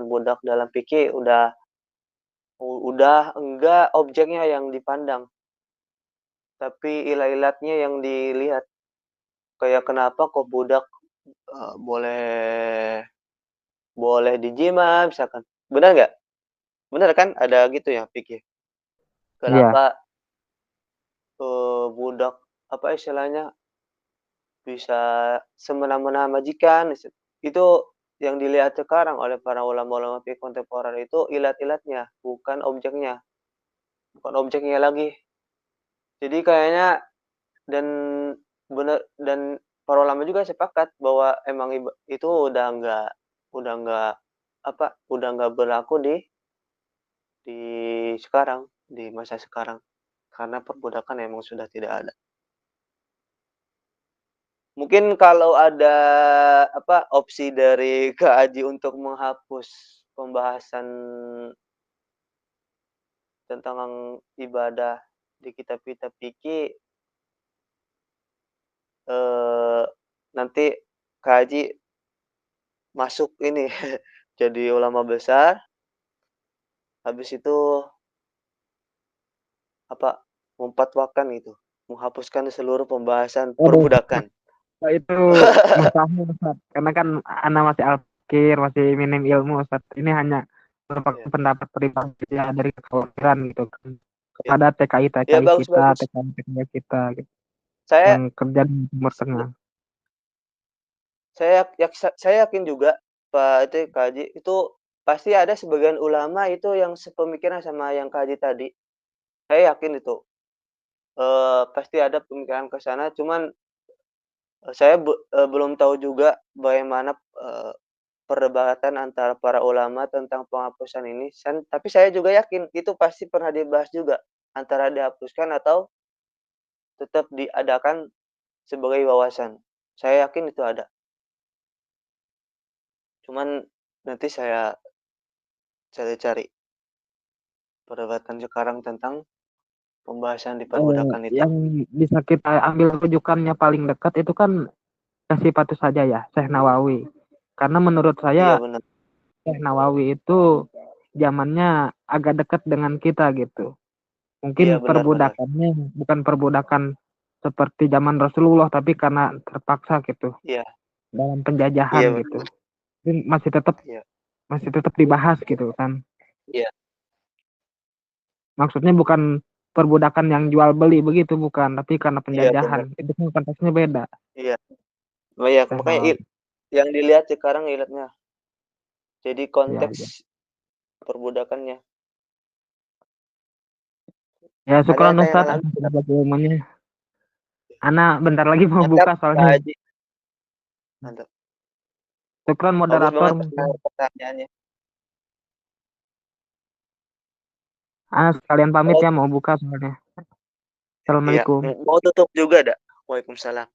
budak dalam fikih udah enggak objeknya yang dipandang, tapi ilat-ilatnya yang dilihat. Kayak kenapa kok budak, boleh boleh dijima misalkan. Benar nggak? Benar kan ada gitu ya fikih? Iya, Kenapa, budak apa istilahnya, bisa semena-mena majikan, itu yang dilihat sekarang oleh para ulama-ulama fikih kontemporer itu ilat-ilatnya, bukan objeknya lagi. Jadi kayaknya dan dan para ulama juga sepakat bahwa emang itu udah nggak udah nggak berlaku di sekarang, di masa sekarang, karena perbudakan emang sudah tidak ada. Mungkin kalau ada opsi dari Kak Aji untuk menghapus pembahasan tentang ibadah di kitab-kitab fikih, eee, nanti Kak Aji masuk ini jadi ulama besar, habis itu apa, memfatwakan gitu. menghapuskan seluruh pembahasan Waduh, perbudakan. itu mustahil Ustaz. Karena kan ana masih alkir, masih minim ilmu Ustaz. Ini hanya merupakan Ya, pendapat pribadi ya, dari kekhawatiran gitu kan. ya. Kepada Ya, TKI-TKI bagus kita, bagus. TKI-TKI kita gitu, yang Saya kerja di Timur Tengah. saya yakin juga Pak itu Kak Haji, itu pasti ada sebagian ulama itu yang sepemikiran sama yang Kak Haji tadi. Saya yakin itu, pasti ada pemikiran ke sana, cuman, saya belum tahu juga bagaimana, perdebatan antara para ulama tentang penghapusan ini, tapi saya juga yakin itu pasti pernah dibahas juga, antara dihapuskan atau tetap diadakan sebagai wawasan. Saya yakin itu ada, cuman nanti saya cari-cari perdebatan sekarang tentang pembahasan di perbudakan itu. Yang bisa kita ambil rujukannya paling dekat itu kan kasih patuh saja ya, Syekh Nawawi. Karena menurut Iya saya benar, Syekh Nawawi itu zamannya agak dekat dengan kita gitu. iya Mungkin benar benar. perbudakannya bukan perbudakan seperti zaman Rasulullah, tapi karena terpaksa gitu Iya dalam iya penjajahan gitu. benar, Tapi iya masih tetap dibahas gitu kan. iya Maksudnya bukan perbudakan yang jual beli begitu bukan, tapi karena iya benar, penjajahan. Itu kan konteksnya beda. iya. Oh iya, Syekh makanya Nawawi. yang dilihat sekarang ilatnya, jadi Ya, konteks ya. perbudakannya. Ya, Ada yang syukran tanya Ustadz lagi atas tidak? berbagi ilmunya. Ana bentar lagi mau Mantap buka Kak soalnya. Haji, mantap. Syukran Bagus moderator banget mungkin. pertanyaannya. Ana sekalian pamit Kalau ya mau buka soalnya. iya, Assalamualaikum. mau tutup juga ndak? Waalaikumsalam.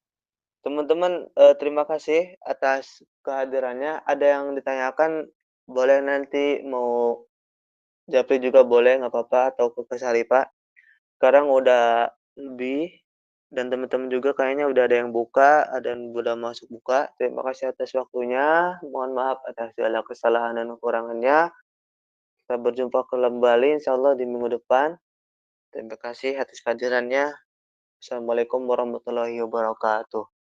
Teman-teman, terima kasih atas kehadirannya. Ada yang ditanyakan boleh nanti mau japri juga boleh, nggak apa-apa, atau ke Saripa. Sekarang udah lebih dan teman-teman juga kayaknya udah ada yang buka, ada yang udah masuk buka. Terima kasih atas waktunya. Mohon maaf atas segala kesalahan dan kekurangannya. Kita berjumpa kembali insyaallah di minggu depan. Terima kasih atas kehadirannya. Assalamualaikum warahmatullahi wabarakatuh.